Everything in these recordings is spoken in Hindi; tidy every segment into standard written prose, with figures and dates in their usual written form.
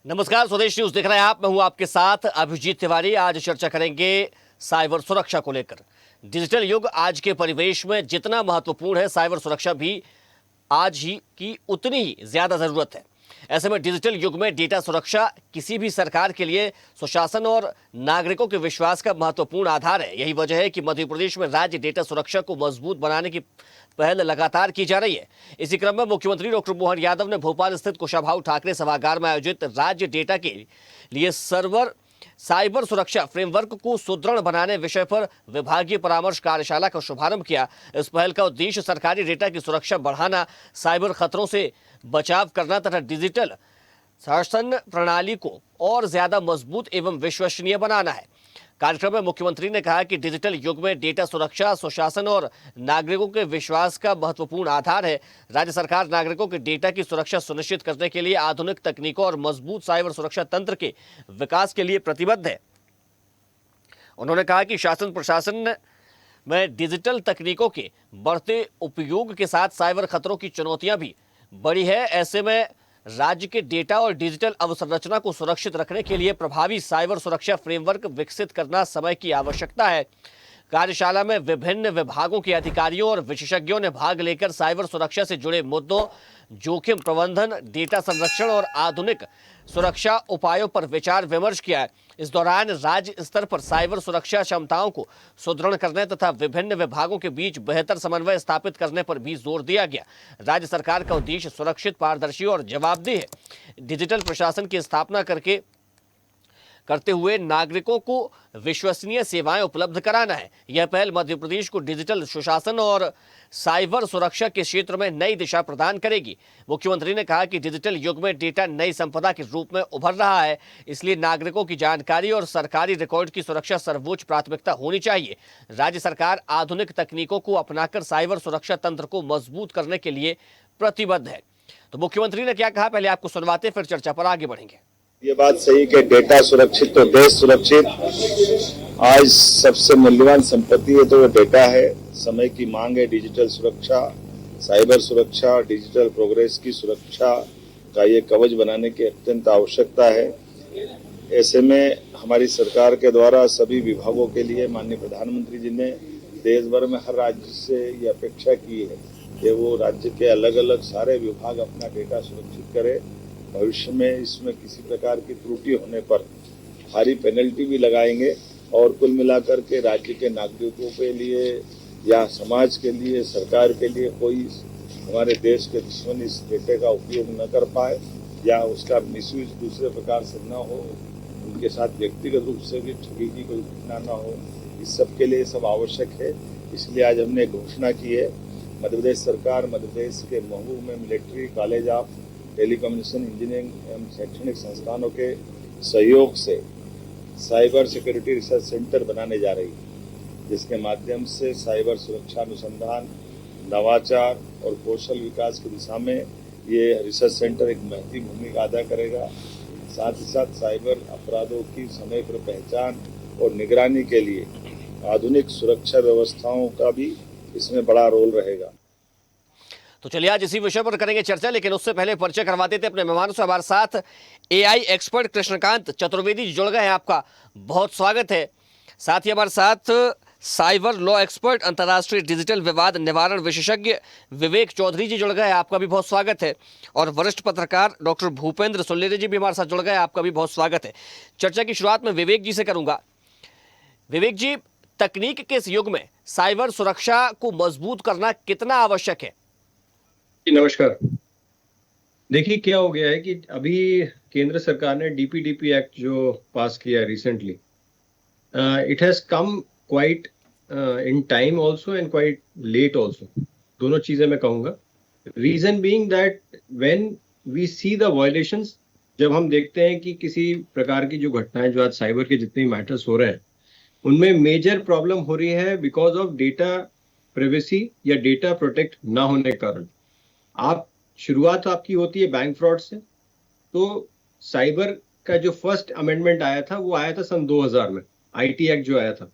नमस्कार, स्वदेश न्यूज देख रहे हैं आप। मैं हूं आपके साथ अभिजीत तिवारी। आज चर्चा करेंगे साइबर सुरक्षा को लेकर। डिजिटल युग आज के परिवेश में जितना महत्वपूर्ण है, साइबर सुरक्षा भी आज ही की उतनी ही ज्यादा जरूरत है। ऐसे में डिजिटल युग में डेटा सुरक्षा किसी भी सरकार के लिए सुशासन और नागरिकों के विश्वास का महत्वपूर्ण आधार है। यही वजह है कि मध्य प्रदेश में राज्य डेटा सुरक्षा को मजबूत बनाने की पहल लगातार की जा रही है। इसी क्रम में मुख्यमंत्री डॉक्टर मोहन यादव ने भोपाल स्थित कुशाभाऊ ठाकरे सभागार में आयोजित राज्य डेटा के लिए साइबर सुरक्षा फ्रेमवर्क को सुदृढ़ बनाने विषय पर विभागीय परामर्श कार्यशाला का शुभारंभ किया। इस पहल का उद्देश्य सरकारी डेटा की सुरक्षा बढ़ाना, साइबर खतरों से बचाव करना तथा डिजिटल शासन प्रणाली को और ज्यादा मजबूत एवं विश्वसनीय बनाना है। कार्यक्रम में मुख्यमंत्री ने कहा कि डिजिटल युग में डेटा सुरक्षा सुशासन और नागरिकों के विश्वास का महत्वपूर्ण आधार है। राज्य सरकार नागरिकों के डेटा की सुरक्षा सुनिश्चित करने के लिए आधुनिक तकनीकों और मजबूत साइबर सुरक्षा तंत्र के विकास के लिए प्रतिबद्ध है। उन्होंने कहा कि शासन प्रशासन में डिजिटल तकनीकों के बढ़ते उपयोग के साथ साइबर खतरों की चुनौतियां भी बढ़ी है। ऐसे में राज्य के डेटा और डिजिटल अवसंरचना को सुरक्षित रखने के लिए प्रभावी साइबर सुरक्षा फ्रेमवर्क विकसित करना समय की आवश्यकता है। कार्यशाला में विभिन्न विभागों के अधिकारियों और विशेषज्ञों ने भाग लेकर साइबर सुरक्षा से जुड़े मुद्दों, जोखिम प्रबंधन, डेटा संरक्षण और आधुनिक सुरक्षा उपायों पर विचार विमर्श किया है। इस दौरान राज्य स्तर पर साइबर सुरक्षा क्षमताओं को सुदृढ़ करने तथा विभिन्न विभागों के बीच बेहतर समन्वय स्थापित करने पर भी जोर दिया गया। राज्य सरकार का उद्देश्य सुरक्षित, पारदर्शी और जवाबदेह डिजिटल प्रशासन की स्थापना करते हुए नागरिकों को विश्वसनीय सेवाएं उपलब्ध कराना है। यह पहल मध्य प्रदेश को डिजिटल सुशासन और साइबर सुरक्षा के क्षेत्र में नई दिशा प्रदान करेगी। मुख्यमंत्री ने कहा कि डिजिटल युग में डेटा नई संपदा के रूप में उभर रहा है, इसलिए नागरिकों की जानकारी और सरकारी रिकॉर्ड की सुरक्षा सर्वोच्च प्राथमिकता होनी चाहिए। राज्य सरकार आधुनिक तकनीकों को अपनाकर साइबर सुरक्षा तंत्र को मजबूत करने के लिए प्रतिबद्ध है। तो मुख्यमंत्री ने क्या कहा, पहले आपको सुनवाते, फिर चर्चा पर आगे बढ़ेंगे। ये बात सही कि डेटा सुरक्षित तो देश सुरक्षित। आज सबसे मूल्यवान संपत्ति है तो वो डेटा है। समय की मांग है डिजिटल सुरक्षा, साइबर सुरक्षा, डिजिटल प्रोग्रेस की सुरक्षा का ये कवच बनाने की अत्यंत आवश्यकता है। ऐसे में हमारी सरकार के द्वारा सभी विभागों के लिए माननीय प्रधानमंत्री जी ने देश भर में हर राज्य से ये अपेक्षा की है कि वो राज्य के अलग अलग सारे विभाग अपना डेटा सुरक्षित करे। भविष्य में इसमें किसी प्रकार की त्रुटि होने पर भारी पेनल्टी भी लगाएंगे और कुल मिलाकर के राज्य के नागरिकों के लिए या समाज के लिए, सरकार के लिए कोई हमारे देश के दुश्मन इस डेटे का उपयोग न कर पाए या उसका मिसयूज दूसरे प्रकार से न हो, उनके साथ व्यक्तिगत रूप से भी ठगी की कोई घटना न हो। इस सब के लिए सब आवश्यक है। इसलिए आज हमने घोषणा की है, मध्य प्रदेश सरकार मध्य प्रदेश के महू में military college of telecommunication engineering एवं शैक्षणिक संस्थानों के सहयोग से साइबर सिक्योरिटी रिसर्च सेंटर बनाने जा रही है, जिसके माध्यम से साइबर सुरक्षा अनुसंधान, नवाचार और कौशल विकास की दिशा में ये रिसर्च सेंटर एक महती भूमिका अदा करेगा। साथ ही साथ साइबर अपराधों की समय पर पहचान और निगरानी के लिए आधुनिक सुरक्षा व्यवस्थाओं का भी इसमें बड़ा रोल रहेगा। तो चलिए आज इसी विषय पर करेंगे चर्चा, लेकिन उससे पहले परिचय करवाते थे अपने मेहमानों से। हमारे साथ एआई एक्सपर्ट कृष्णकांत चतुर्वेदी जी जुड़ गए हैं, आपका बहुत स्वागत है। साथ ही हमारे साथ साइबर लॉ एक्सपर्ट, अंतर्राष्ट्रीय डिजिटल विवाद निवारण विशेषज्ञ विवेक चौधरी जी जुड़ गए हैं, आपका भी बहुत स्वागत है। और वरिष्ठ पत्रकार डॉक्टर भूपेंद्र सुल्लेरी जी भी हमारे साथ जुड़ गए, आपका भी बहुत स्वागत है। चर्चा की शुरुआत में विवेक जी से करूंगा। विवेक जी, तकनीक के इस युग में साइबर सुरक्षा को मजबूत करना कितना आवश्यक है? नमस्कार। देखिए क्या हो गया है कि अभी केंद्र सरकार ने डीपीडीपी एक्ट जो पास किया recently, it has come quite in time also and quite late also. दोनों चीजें मैं कहूंगा। Reason being that when we see the violations, जब हम देखते हैं कि किसी प्रकार की जो घटनाएं जो आज साइबर के जितने मैटर्स हो रहे हैं उनमें मेजर प्रॉब्लम हो रही है बिकॉज ऑफ डेटा प्राइवेसी या डेटा प्रोटेक्ट ना होने के कारण। आप शुरुआत आपकी होती है बैंक फ्रॉड से। तो साइबर का जो फर्स्ट अमेंडमेंट आया था वो आया था सन 2000 में, आईटी एक्ट जो आया था।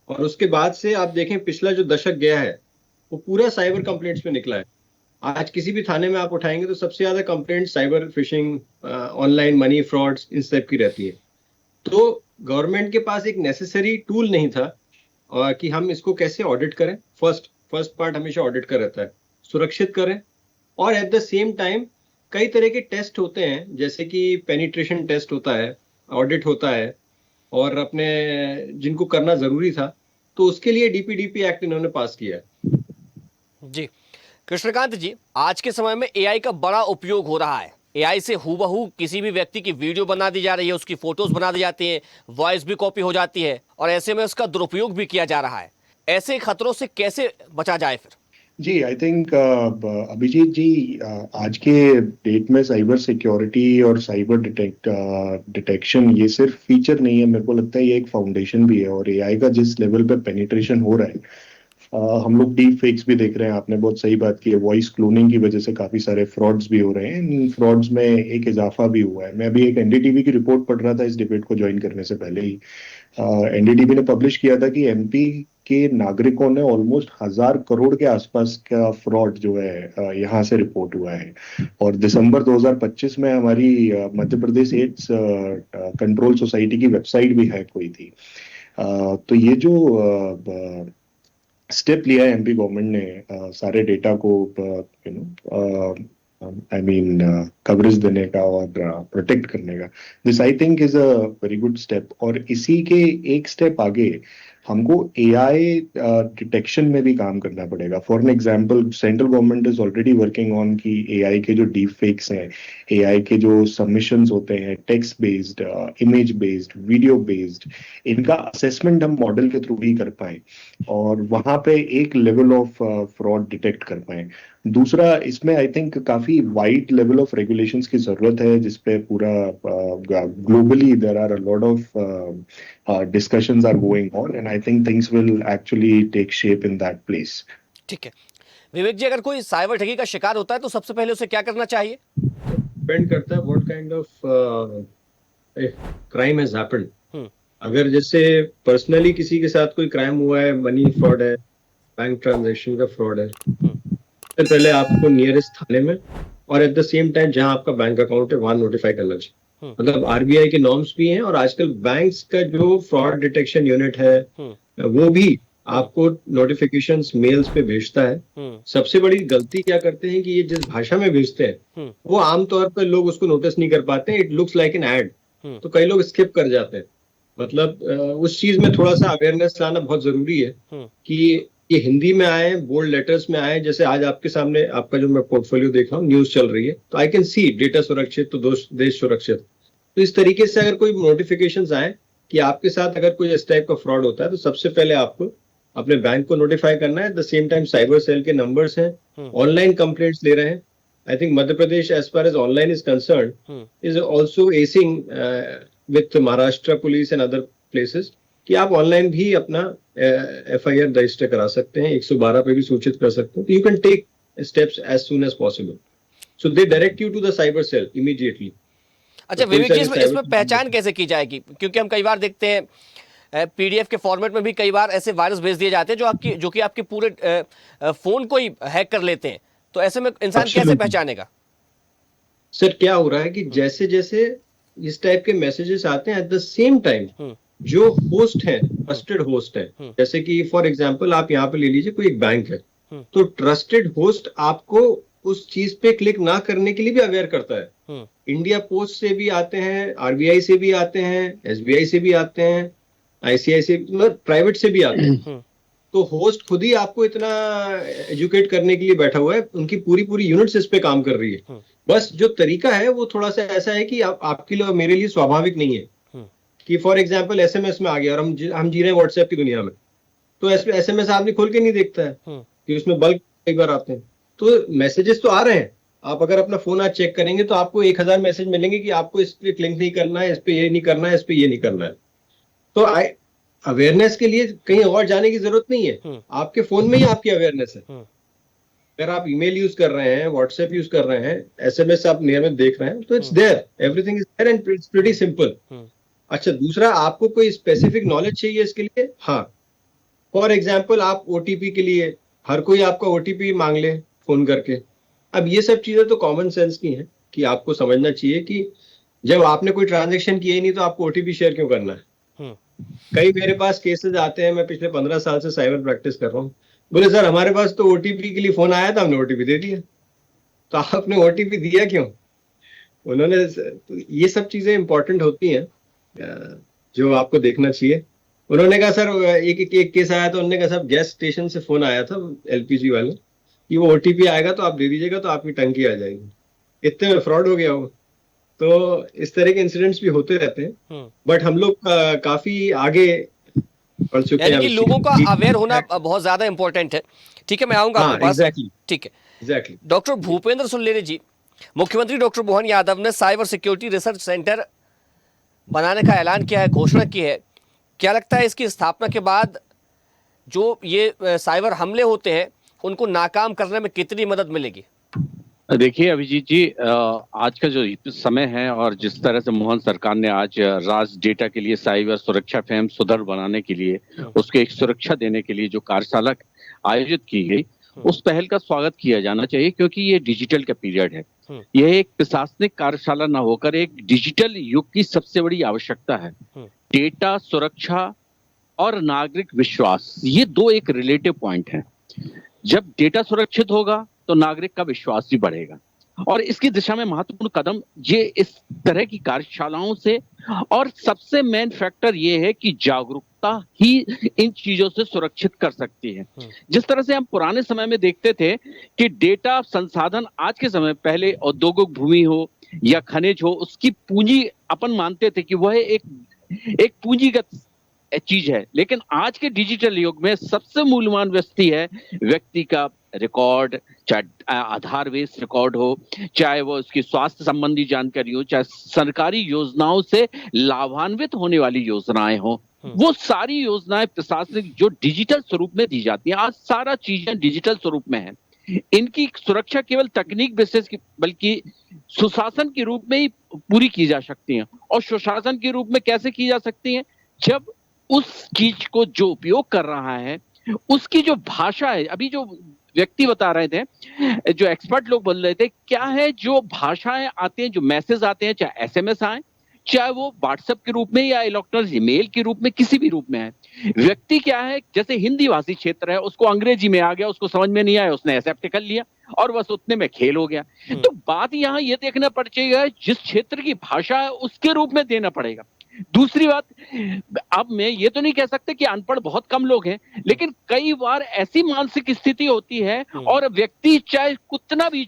और उसके बाद से आप देखें पिछला जो दशक गया है वो पूरा साइबर कंप्लेंट्स में निकला है। आज किसी भी थाने में आप उठाएंगे तो सबसे ज्यादा complaint cyber phishing, online money frauds, इन सब की रहती है। तो गवर्नमेंट के पास एक नेसेसरी टूल नहीं था कि हम इसको कैसे ऑडिट करें। फर्स्ट पार्ट हमेशा ऑडिट का रहता है, सुरक्षित करें। और एट द सेम टाइम कई तरह के टेस्ट होते हैं, जैसे कि पेनिट्रेशन टेस्ट होता है, ऑडिट होता है, और अपने जिनको करना जरूरी था, तो उसके लिए डीपीडीपी एक्ट इन्होंने पास किया है। जी कृष्णकांत जी, आज के समय में एआई का बड़ा उपयोग हो रहा है। एआई से हूबहू किसी भी व्यक्ति की वीडियो बना दी जा रही है, उसकी फोटोज बना दी जाती हैं, वॉइस भी कॉपी हो जाती है, और ऐसे में उसका दुरुपयोग भी किया जा रहा है। ऐसे खतरों से कैसे बचा जाए फिर? जी, आई थिंक अभिजीत जी, आज के डेट में साइबर सिक्योरिटी और साइबर डिटेक्शन ये सिर्फ फीचर नहीं है, मेरे को लगता है ये एक फाउंडेशन भी है। और एआई का जिस लेवल पे पेनिट्रेशन हो रहा है, हम लोग डीप फेक्स भी देख रहे हैं। आपने बहुत सही बात की है, वॉइस क्लोनिंग की वजह से काफी सारे फ्रॉड्स भी हो रहे हैं। इन फ्रॉड्स में एक इजाफा भी हुआ है। मैं अभी एक एनडीटीवी की रिपोर्ट पढ़ रहा था इस डिबेट को ज्वाइन करने से पहले ही। एनडीटीवी ने पब्लिश किया था कि एमपी के नागरिकों ने ऑलमोस्ट 1,000 करोड़ के आसपास का फ्रॉड जो है यहाँ से रिपोर्ट हुआ है। और दिसंबर 2025 में हमारी Madhya Pradesh AIDS control society की वेबसाइट भी हैक हुई थी। तो ये जो स्टेप लिया है एमपी गवर्नमेंट ने सारे डेटा को कवरेज देने का और प्रोटेक्ट करने का, this I think is a very good step. और इसी के एक स्टेप आगे हमको एआई डिटेक्शन में भी काम करना पड़ेगा। For an example, central government is already working on कि एआई के जो डीप फेक्स हैं, एआई के जो सबमिशंस होते हैं, text based, image based, video based, इनका असेसमेंट हम मॉडल के थ्रू ही कर पाए और वहां पे एक लेवल ऑफ फ्रॉड डिटेक्ट कर पाए। दूसरा, इसमें आई थिंक काफी वाइड लेवल ऑफ रेगुलेशंस की जरूरत है, जिसपे पूरा globally there are a lot of discussions are going on, and I think things will actually take shape in that place. ठीक है विवेक जी, अगर कोई साइबर ठगी का शिकार होता है तो सबसे पहले उसे क्या करना चाहिए? डिपेंड करता है what kind of crime has happened. अगर जैसे पर्सनली किसी के साथ कोई क्राइम हुआ है, मनी फ्रॉड है, बैंक ट्रांजैक्शन का फ्रॉड है, तो पहले आपको नियरेस्ट थाने में और एट द सेम टाइम जहां आपका बैंक अकाउंट है वहां नोटिफाई करना चाहिए। मतलब आरबीआई के नॉर्म्स भी हैं, और आजकल बैंक्स का जो फ्रॉड डिटेक्शन यूनिट है वो भी आपको नोटिफिकेशंस मेल्स पे भेजता है। सबसे बड़ी गलती क्या करते हैं कि ये जिस भाषा में भेजते हैं वो आमतौर पर लोग उसको नोटिस नहीं कर पाते। It looks like an ad, तो कई लोग स्किप कर जाते हैं। मतलब उस चीज में थोड़ा सा अवेयरनेस लाना बहुत जरूरी है कि ये हिंदी में आए, बोल्ड लेटर्स में आए। जैसे आज आपके सामने आपका जो मैं पोर्टफोलियो देख रहा हूँ, न्यूज चल रही है, तो आई कैन सी डेटा सुरक्षित तो देश सुरक्षित। तो इस तरीके से अगर कोई नोटिफिकेशंस आए कि आपके साथ अगर कोई इस टाइप का फ्रॉड होता है, तो सबसे पहले आपको अपने बैंक को नोटिफाई करना है। The same time cyber cell के नंबर्स हैं, ऑनलाइन कंप्लेंट्स ले रहे हैं। I think Madhya Pradesh as far as online is concern is also acing with Maharashtra police and other places कि आप ऑनलाइन भी अपना एफआईआर रजिस्टर करा सकते हैं, 112 पे भी सूचित कर सकते हैं। You can take steps as soon as possible, so they direct you to the cyber cell immediately. अच्छा विवेक जी, इसमें पहचान कैसे की जाएगी? क्योंकि हम कई बार देखते हैं पीडीएफ के फॉर्मेट में भी कई बार ऐसे वायरस भेज दिए जाते हैं जो कि आपके पूरे फोन को ही हैक कर लेते हैं। तो ऐसे में इंसान कैसे पहचानेगा? सर, क्या हो रहा है कि जैसे जैसे इस टाइप के मैसेजेस आते हैं, एट द सेम टाइम जो होस्ट है, ट्रस्टेड होस्ट है, जैसे कि फॉर एग्जांपल आप यहाँ पे ले लीजिए कोई एक बैंक है, तो ट्रस्टेड होस्ट आपको उस चीज पे क्लिक ना करने के लिए भी अवेयर करता है। इंडिया पोस्ट से भी आते हैं, आरबीआई से भी आते हैं, एसबीआई से भी आते हैं, आईसीआई से, मतलब प्राइवेट से भी आते हैं। तो होस्ट खुद ही आपको इतना एजुकेट करने के लिए बैठा हुआ है, उनकी पूरी पूरी यूनिट्स इस पे काम कर रही है। बस जो तरीका है वो थोड़ा सा ऐसा है कि आपके लिए और मेरे लिए स्वाभाविक नहीं है कि फॉर एग्जाम्पल एसएमएस में आ गया और हम जी रहे हैं व्हाट्सएप की दुनिया में, तो एसएमएस आदमी खोल के नहीं देखता है कि उसमें बल्क कई बार आते हैं। तो मैसेजेस तो आ रहे हैं, आप अगर अपना फोन आज चेक करेंगे तो आपको 1000 मैसेज मिलेंगे कि आपको इस पे क्लिक नहीं करना है, इस पे ये नहीं करना है, इस पे ये नहीं करना है। तो अवेयरनेस के लिए कहीं और जाने की जरूरत नहीं है, आपके फोन में ही आपकी अवेयरनेस है। अगर आप ईमेल यूज कर रहे हैं, व्हाट्सएप यूज कर रहे हैं, एसएमएस आप नियमित देख रहे हैं, तो it's there, everything is there and it's pretty simple. अच्छा, दूसरा, आपको कोई स्पेसिफिक नॉलेज चाहिए इसके लिए? हाँ, फॉर एग्जाम्पल आप ओटीपी के लिए, हर कोई आपका ओटीपी मांग ले फोन करके, अब ये सब चीजें तो कॉमन सेंस की हैं कि आपको समझना चाहिए कि जब आपने कोई ट्रांजेक्शन किया ही नहीं तो आपको ओटीपी शेयर क्यों करना है। हम्म, कई मेरे पास केसेस आते हैं, मैं पिछले 15 साल से साइबर प्रैक्टिस कर रहा हूँ, बोले सर हमारे पास तो ओटीपी के लिए फोन आया था, हमने ओटीपी दे दिया। तो आपने ओटीपी दिया क्यों? उन्होंने, तो ये सब चीजें इंपॉर्टेंट होती हैं जो आपको देखना चाहिए। उन्होंने कहा सर, एक केस आया था, उन्होंने कहा साहब गैस स्टेशन से फोन आया था एलपीजी वाले कि वो ओटीपी आएगा तो आप दे दीजिएगा तो आपकी टंकी आ जाएगी। इतने में फ्रॉड हो गया वो। तो इस तरह के इंसिडेंट्स भी होते रहते हैं, बट हम लोग काफी आगे बढ़ चुके हैं। यानी कि लोगों का अवेयर होना बहुत ज्यादा इंपॉर्टेंट है। ठीक है, मैं आऊंगा हाँ, आपके पास। एग्जैक्टली ठीक है, एग्जैक्टली। डॉक्टर भूपेंद्र सुनलेरी जी, मुख्यमंत्री डॉक्टर मोहन यादव ने साइबर सिक्योरिटी रिसर्च सेंटर बनाने का ऐलान किया है, घोषणा की है। क्या लगता है इसकी स्थापना के बाद जो ये साइबर हमले होते हैं उनको नाकाम करने में कितनी मदद मिलेगी? देखिए अभिजीत जी, आज का जो समय है और जिस तरह से मोहन सरकार ने आज राज्य डेटा के लिए साइबर सुरक्षा फ्रेम सुदृढ़ बनाने के लिए, उसके एक सुरक्षा देने के लिए जो कार्यशाला आयोजित की गई, उस पहल का स्वागत किया जाना चाहिए, क्योंकि ये डिजिटल का पीरियड है। यह एक प्रशासनिक कार्यशाला न होकर एक डिजिटल युग की सबसे बड़ी आवश्यकता है। डेटा सुरक्षा और नागरिक विश्वास, ये दो एक रिलेटिव पॉइंट हैं। जब डेटा सुरक्षित होगा तो नागरिक का विश्वास भी बढ़ेगा, और इसकी दिशा में महत्वपूर्ण कदम ये इस तरह की कार्यशालाओं से, और सबसे मेन फैक्टर ये है कि जागरूकता ही इन चीजों से सुरक्षित कर सकती है। जिस तरह से हम पुराने समय में देखते थे कि डेटा संसाधन आज के समय, पहले औद्योगिक भूमि हो या खनिज हो, उसकी पूंजी अपन मानते थे कि वह एक पूंजीगत चीज है, लेकिन आज के डिजिटल युग में सबसे मूल्यवान व्यक्ति का रिकॉर्ड, चाहे आधार बेस्ड रिकॉर्ड हो, चाहे वो उसकी स्वास्थ्य संबंधी जानकारी हो, चाहे सरकारी योजनाओं से लाभान्वित होने वाली योजनाएं हो, वो सारी योजनाएं प्रशासनिक जो डिजिटल स्वरूप में दी जाती हैं। आज सारा चीजें डिजिटल स्वरूप में है। इनकी सुरक्षा केवल तकनीक बेसिस की बल्कि सुशासन के रूप में ही पूरी की जा सकती है। और सुशासन के रूप में कैसे की जा सकती है? जब उस चीज को जो उपयोग कर रहा है उसकी जो भाषा है, अभी जो व्यक्ति बता रहे थे, जो एक्सपर्ट लोग बोल रहे थे, क्या है जो भाषाएं आते हैं, जो मैसेज आते हैं, चाहे एसएमएस आए, चाहे वो व्हाट्सएप के रूप में या इलेक्ट्रॉनिक ईमेल के रूप में, किसी भी रूप में है, व्यक्ति क्या है, जैसे हिंदी भाषी क्षेत्र है, उसको अंग्रेजी में आ गया, उसको समझ में नहीं आया, उसने एक्सेप्ट कर लिया और बस उतने में खेल हो गया। तो बात यहाँ ये देखना पड़ेगा, जिस क्षेत्र की भाषा है उसके रूप में देना पड़ेगा। दूसरी बात, अब मैं ये तो नहीं कह सकते कि अनपढ़ बहुत कम लोग हैं, लेकिन कई बार ऐसी मानसिक स्थिति होती है और व्यक्ति चाहे कितना भी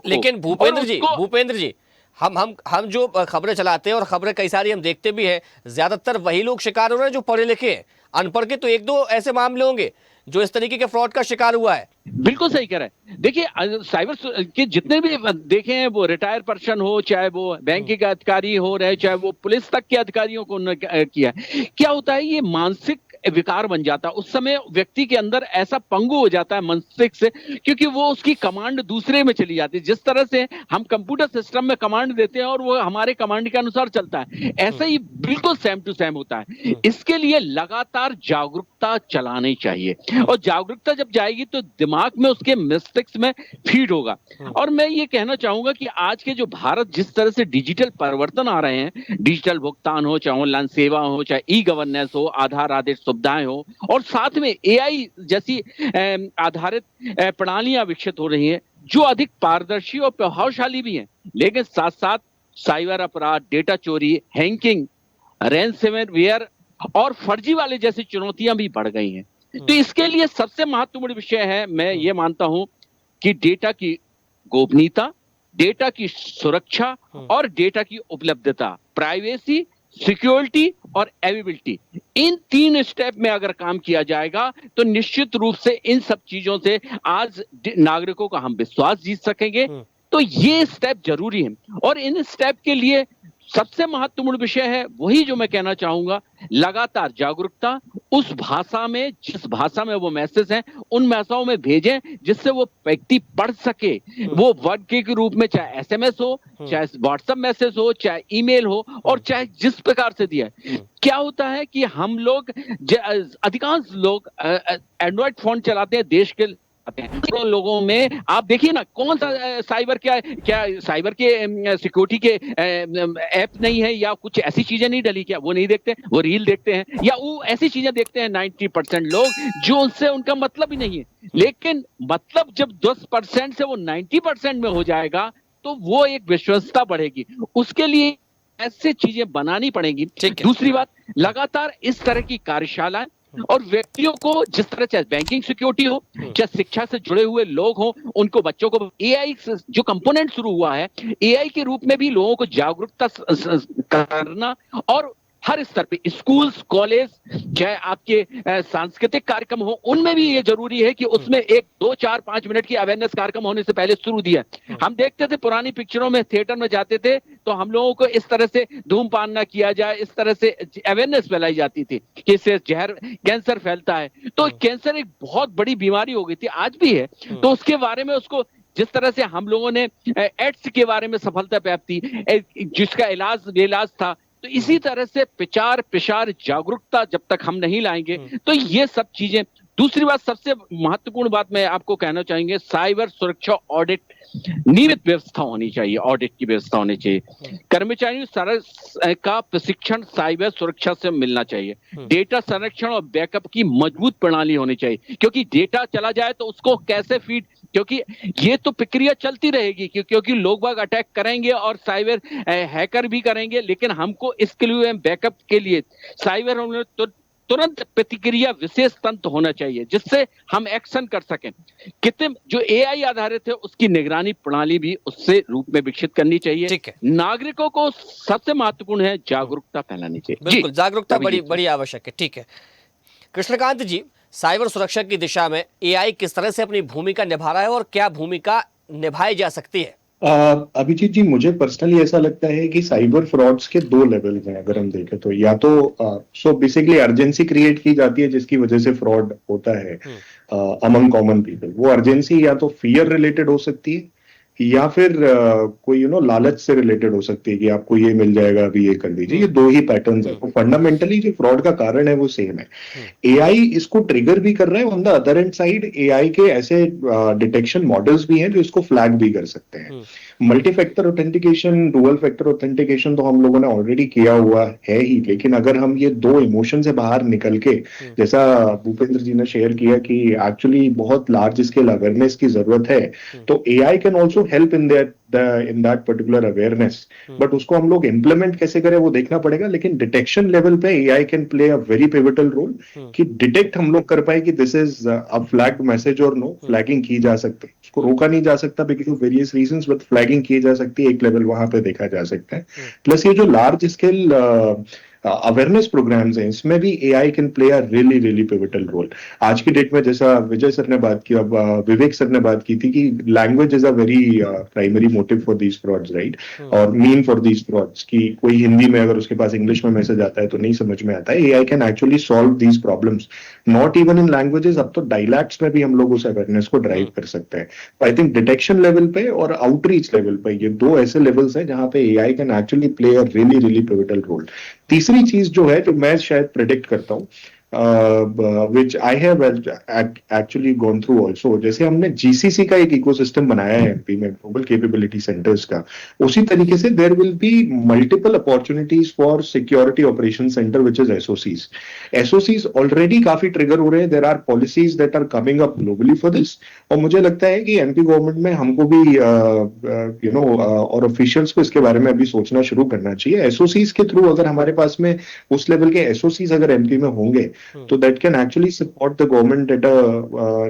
लेकिन भूपेंद्र जी, हम जो खबरें चलाते हैं और खबरें कई सारी हम देखते भी हैं, ज्यादातर वही लोग शिकार हो रहे हैं जो पढ़े लिखे हैं। अनपढ़ के तो एक दो ऐसे मामले होंगे जो इस तरीके के फ्रॉड का शिकार हुआ है। बिल्कुल सही कह रहे हैं। देखिए साइबर के जितने भी देखे हैं, वो रिटायर पर्सन हो, चाहे वो बैंक के अधिकारी हो रहे, चाहे वो पुलिस तक के अधिकारियों को किया, क्या होता है, ये मानसिक विकार बन जाता है। उस समय व्यक्ति के अंदर ऐसा पंगु हो जाता है मानसिक से, क्योंकि वो उसकी कमांड दूसरे में चली जाती है। जिस तरह से हम कंप्यूटर सिस्टम में कमांड देते हैं और वो हमारे कमांड के अनुसार चलता है, ऐसा ही बिल्कुल सेम टू सेम होता है। इसके लिए लगातार जागरूकता चलानी चाहिए, और जागरूकता जब जाएगी तो दिमाग में, उसके मस्तिष्क में फीड होगा। और मैं ये कहना चाहूंगा कि आज के जो भारत, जिस तरह से डिजिटल परिवर्तन आ रहे हैं, डिजिटल भुगतान हो, चाहे ऑनलाइन सेवा हो, चाहे ई गवर्नेंस हो, आधार आधारित सुविधाएं हो, और साथ में एआई जैसी आधारित प्रणालियां विकसित हो रही हैं जो अधिक पारदर्शी और प्रभावशाली भी हैं, लेकिन साथ साथ साइबर अपराध, डेटा चोरी, हैकिंग, रैंसमवेयर और फर्जी वाले जैसी चुनौतियां भी बढ़ गई हैं। तो इसके लिए सबसे महत्वपूर्ण विषय है, मैं ये मानता हूं, कि डेटा की गोपनीयता, डेटा की सुरक्षा और डेटा की उपलब्धता, प्राइवेसी, सिक्योरिटी और अवेलेबिलिटी, इन 3 स्टेप में अगर काम किया जाएगा तो निश्चित रूप से इन सब चीजों से आज नागरिकों का हम विश्वास जीत सकेंगे। तो ये स्टेप जरूरी है, और इन स्टेप के लिए सबसे महत्वपूर्ण विषय है वही जो मैं कहना चाहूंगा, लगातार जागरूकता, उस भाषा में, जिस भाषा में वो मैसेज हैं, उन भाषाओं में भेजें जिससे वो व्यक्ति पढ़ सके। वो वर्ड के रूप में, चाहे एसएमएस हो, चाहे व्हाट्सएप मैसेज हो, चाहे ईमेल हो, और चाहे जिस प्रकार से दिया। क्या होता है कि हम लोग, अधिकांश लोग एंड्रॉइड फोन चलाते हैं, देश के हैं। तो लोगों में आप देखिए ना, कौन सा साइबर क्या साइबर के सिक्योरिटी के ऐप नहीं है, या कुछ ऐसी चीजें नहीं डली क्या? वो नहीं देखते, वो रील देखते हैं या वो ऐसी चीजें देखते हैं 90% लोग जो उनसे उनका मतलब ही नहीं है। लेकिन मतलब जब 10% से वो 90% में हो जाएगा तो वो एक विश्वसनीयता बढ़ेगी। उसके लिए ऐसे चीजें बनानी पड़ेंगी। ठीक है। दूसरी बात, लगातार इस तरह की कार्यशालाएं और व्यक्तियों को, जिस तरह चाहे बैंकिंग सिक्योरिटी हो, चाहे शिक्षा से जुड़े हुए लोग हो, उनको बच्चों को एआई जो कंपोनेंट शुरू हुआ है, एआई के रूप में भी लोगों को जागरूकता करना, और हर स्तर पे स्कूल्स, कॉलेज, चाहे आपके सांस्कृतिक कार्यक्रम हो, उनमें भी ये जरूरी है कि उसमें 1, 2, 4, 5 मिनट की अवेयरनेस कार्यक्रम होने से पहले शुरू दिया। हम देखते थे पुरानी पिक्चरों में, थिएटर में जाते थे तो हम लोगों को इस तरह से धूमपान ना किया जाए, इस तरह से अवेयरनेस फैलाई जाती थी कि इससे जहर कैंसर फैलता है। तो कैंसर एक बहुत बड़ी बीमारी हो गई थी, आज भी है। तो उसके बारे में, उसको जिस तरह से हम लोगों ने एड्स के बारे में सफलता प्राप्त की, जिसका इलाज था, तो इसी तरह से प्रचार प्रसार जागरूकता जब तक हम नहीं लाएंगे तो ये सब चीजें। दूसरी बात, सबसे महत्वपूर्ण बात मैं आपको कहना चाहेंगे, साइबर सुरक्षा ऑडिट नियमित व्यवस्था होनी चाहिए, ऑडिट की व्यवस्था होनी चाहिए। कर्मचारियों का प्रशिक्षण साइबर सुरक्षा से मिलना चाहिए। डेटा संरक्षण और बैकअप की मजबूत प्रणाली होनी चाहिए, क्योंकि डेटा चला जाए तो उसको कैसे फीड, क्योंकि ये तो प्रक्रिया चलती रहेगी, क्योंकि लोग बाग अटैक करेंगे और साइबर हैकर भी करेंगे, लेकिन हमको इसके लिए बैकअप के लिए साइबर तुरंत प्रतिक्रिया विशेष तंत्र होना चाहिए, जिससे हम एक्शन कर सकें। कितने जो एआई आधारित है उसकी निगरानी प्रणाली भी उससे रूप में विकसित करनी चाहिए। ठीक है। नागरिकों को सबसे महत्वपूर्ण है जागरूकता फैलानी चाहिए। बिल्कुल, जागरूकता अभिजीत बड़ी आवश्यक है। ठीक है कृष्णकांत जी, साइबर सुरक्षा की दिशा में एआई किस तरह से अपनी भूमिका निभा रहा है और क्या भूमिका निभाई जा सकती है? अभिजीत जी, मुझे पर्सनली ऐसा लगता है कि साइबर फ्रॉड्स के दो लेवल हैं अगर हम देखें तो। या तो सो बेसिकली अर्जेंसी क्रिएट की जाती है जिसकी वजह से फ्रॉड होता है अमंग कॉमन पीपल। वो अर्जेंसी या तो फियर रिलेटेड हो सकती है या फिर कोई लालच से रिलेटेड हो सकती है कि आपको ये मिल जाएगा, अभी ये कर दीजिए। ये दो ही पैटर्न्स है। तो फंडामेंटली जो फ्रॉड का कारण है वो सेम है। एआई इसको ट्रिगर भी कर रहा है। On the other and side AI के ऐसे डिटेक्शन मॉडल्स भी हैं जो इसको फ्लैग भी कर सकते हैं। Multi factor authentication, dual factor authentication तो हम लोगों ने ऑलरेडी किया हुआ है ही, लेकिन अगर हम ये दो इमोशन से बाहर निकल के, जैसा भूपेंद्र जी ने शेयर किया कि एक्चुअली बहुत लार्ज स्केल अवेयरनेस की जरूरत है, तो AI can also help in that particular awareness. But उसको हम लोग इम्प्लीमेंट कैसे करें वो देखना पड़ेगा। लेकिन डिटेक्शन लेवल पे AI can play a very pivotal role कि डिटेक्ट हम लोग कर पाए कि this is a flagged message और नो। फ्लैगिंग की जा सकती है, उसको रोका नहीं जा सकता because of various reasons, but flagging की जा सकती है, एक लेवल वहां पे देखा जा सकता है। प्लस ये जो लार्ज स्केल अवेयरनेस प्रोग्राम्स हैं, इसमें भी AI can play a really really pivotal role. आज की डेट में जैसा विजय सर ने बात की, अब विवेक सर ने बात की थी कि language is a very primary motive for these frauds, right, और मीन फॉर दीज फ्रॉड्स। कि कोई हिंदी में अगर उसके पास इंग्लिश में मैसेज आता है तो नहीं समझ में आता है। AI can actually solve these problems not even in languages. अब तो डायलैक्ट्स में भी हम लोग उस अवेयरनेस को ड्राइव कर सकते हैं। आई थिंक डिटेक्शन लेवल पे और आउटरीच लेवल पे ये दो ऐसे लेवल्स हैं जहां पे AI can actually play a really really pivotal role. तीसरी चीज जो है, जो मैं शायद प्रेडिक्ट करता हूँ, which I have actually gone through also, जैसे हमने GCC का एक इकोसिस्टम बनाया है एमपी में, ग्लोबल कैपेबिलिटी सेंटर्स का, उसी तरीके से there will be multiple opportunities for security operation centre which is एसओसीज। एसओसीज already काफी ट्रिगर हो रहे हैं। There are policies that are coming up globally for this. और मुझे लगता है कि एमपी गवर्नमेंट में हमको भी और ऑफिशियल्स को इसके बारे में अभी सोचना शुरू करना चाहिए। एसओसीज के थ्रू अगर हमारे पास में उस लेवल के एसओसीज अगर एमपी में होंगे so that can actually support the government at a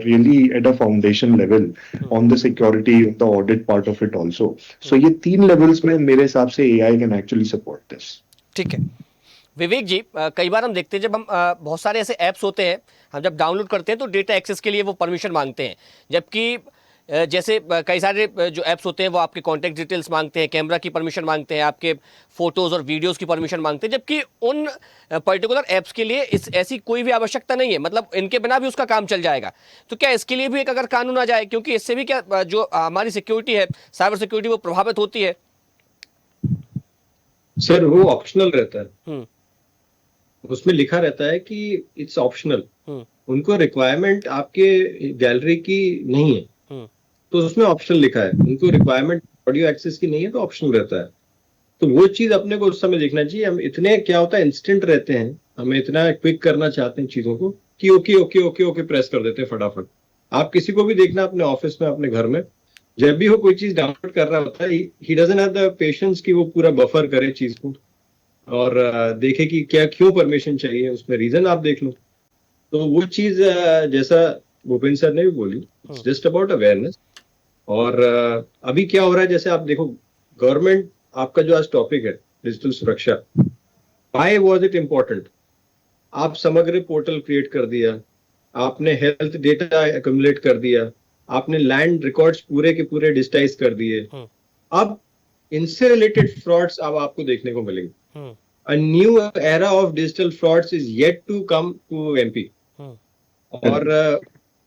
really at a foundation level on the security, the audit part of it also. So ये तीन levels में मेरे हिसाब से AI can actually support this. ठीक है विवेक जी, कई बार हम देखते हैं जब हम बहुत सारे ऐसे ऐप्स होते हैं, हम जब डाउनलोड करते हैं तो डेटा एक्सेस के लिए वो परमिशन मांगते हैं, जबकि जैसे कई सारे जो ऐप्स होते हैं वो आपके कॉन्टैक्ट डिटेल्स मांगते हैं, कैमरा की परमिशन मांगते हैं, आपके फोटोज़ और वीडियोस की परमिशन मांगते हैं, जबकि उन पर्टिकुलर ऐप्स के लिए ऐसी कोई भी आवश्यकता नहीं है, मतलब इनके बिना भी उसका काम चल जाएगा। तो क्या इसके लिए भी एक अगर कानून आ जाए, क्योंकि इससे भी क्या जो हमारी सिक्योरिटी है, साइबर सिक्योरिटी, वो प्रभावित होती है? सर वो ऑप्शनल रहता है, उसमें लिखा रहता है कि इट्स ऑप्शनल। उनको रिक्वायरमेंट आपके गैलरी की नहीं है तो उसमें ऑप्शन लिखा है, उनको रिक्वायरमेंट ऑडियो एक्सेस की नहीं है तो ऑप्शनल रहता है। तो वो चीज अपने को उस समय देखना चाहिए। हम इतने क्या होता है इंस्टेंट रहते हैं, हमें इतना क्विक करना चाहते हैं चीजों को कि okay okay okay okay press कर देते हैं फटाफट। आप किसी को भी देखना अपने ऑफिस में, अपने घर में, जब भी वो कोई चीज डाउनलोड कर रहा होता है, he doesn't have the patience कि वो पूरा बफर करे चीज को और देखे कि क्या क्यों परमिशन चाहिए, उसमें रीजन आप देख लो। तो वो चीज जैसा भूपेंद्र सर ने भी बोली, इट्स जस्ट अबाउट अवेयरनेस। और अभी क्या हो रहा है, जैसे आप देखो गवर्नमेंट, आपका जो आज टॉपिक है डिजिटल सुरक्षा, व्हाई वाज इट इम्पोर्टेंट? आप समग्र पोर्टल क्रिएट कर दिया, आपने हेल्थ डेटा एक्यूमुलेट कर दिया, आपने लैंड रिकॉर्ड्स पूरे के पूरे डिजिटाइज कर दिए। अब इनसे रिलेटेड फ्रॉड्स अब आपको देखने को मिलेंगे। A new era of digital frauds is yet to come to MP. और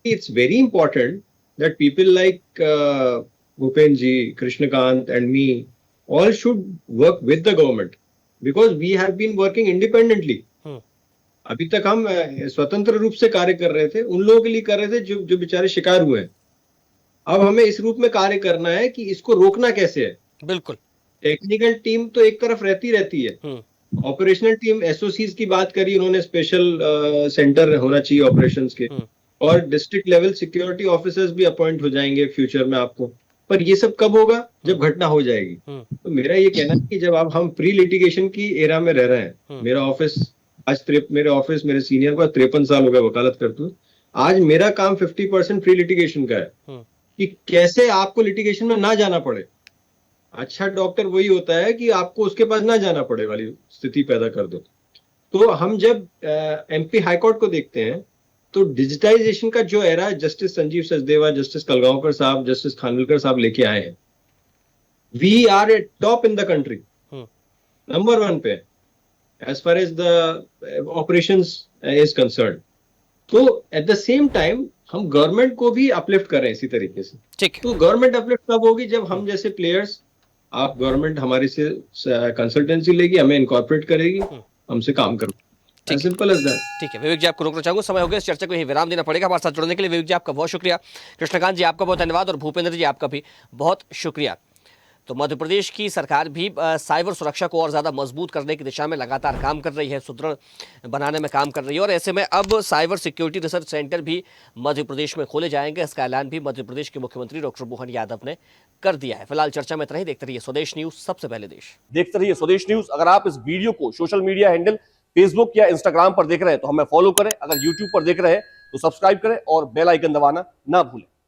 it's very important that people like Bhupen ji, Krishnakant and me all should work with the government because we have been working independently. अभी तक हम स्वतंत्र रूप से कार्य कर रहे थे, उन लोगों के लिए कर रहे थे जो बेचारे शिकार हुए हैं। अब हमें इस रूप में कार्य करना है कि इसको रोकना कैसे है। बिल्कुल, टेक्निकल टीम तो एक तरफ रहती है, ऑपरेशनल टीम एसओसीज की बात करी उन्होंने, स्पेशल सेंटर होना चाहिए ऑपरेशंस के, और डिस्ट्रिक्ट लेवल सिक्योरिटी ऑफिसर्स भी अपॉइंट हो जाएंगे फ्यूचर में आपको। पर ये सब कब होगा? जब घटना हो जाएगी। तो मेरा ये कहना है कि जब अब हम प्री लिटिगेशन की एरा में रह रहे हैं, मेरा ऑफिस आज मेरे सीनियर को 53 साल हो गए वकालत करते हुए। आज मेरा काम 50% प्री लिटिगेशन का है कि कैसे आपको लिटिगेशन में ना जाना पड़े। अच्छा डॉक्टर वही होता है कि आपको उसके पास ना जाना पड़े वाली स्थिति पैदा कर दो। तो हम जब एमपी हाईकोर्ट को देखते हैं तो डिजिटाइजेशन का जो era justice Sanjeev Sachdeva, justice Kalgaonkar साहब, जस्टिस खानविलकर साहब लेके आए हैं, we are at top in the country, number 1 पे as far as the operations is concern. तो एट द सेम टाइम हम गवर्नमेंट को भी अपलिफ्ट करें इसी तरीके से। ठीक। तो गवर्नमेंट अपलिफ्ट कब होगी? जब हम जैसे प्लेयर्स, आप गवर्नमेंट हमारे से कंसल्टेंसी लेगी, हमें इनकॉर्पोरेट करेगी, हमसे काम करो। Simple as that. ठीक है, विवेक जी आपको रोकना चाहूंगा, समय हो गया, इस चर्चा को यही विराम देना पड़ेगा। हमारे साथ जुड़ने के लिए विवेक जी आपका बहुत शुक्रिया, कृष्णकांत जी आपका बहुत धन्यवाद और भूपेंद्र जी आपका भी बहुत शुक्रिया। तो मध्य प्रदेश की सरकार भी साइबर सुरक्षा को और ज़्यादा मजबूत करने की दिशा में लगातार काम कर रही है, सुदृढ़ बनाने में काम कर रही है और ऐसे में अब साइबर सिक्योरिटी रिसर्च सेंटर भी मध्य प्रदेश में खोले जाएंगे। इसका ऐलान भी मध्य प्रदेश के मुख्यमंत्री डॉक्टर मोहन यादव ने कर दिया है। फिलहाल चर्चा में इतना ही। देखते रहिए स्वदेश न्यूज, सबसे पहले देश। देखते रहिए स्वदेश न्यूज। अगर आप इस वीडियो को सोशल मीडिया हैंडल फेसबुक या इंस्टाग्राम पर देख रहे हैं तो हमें फॉलो करें, अगर यूट्यूब पर देख रहे हैं तो सब्सक्राइब करें और बेल आइकन दबाना ना भूलें।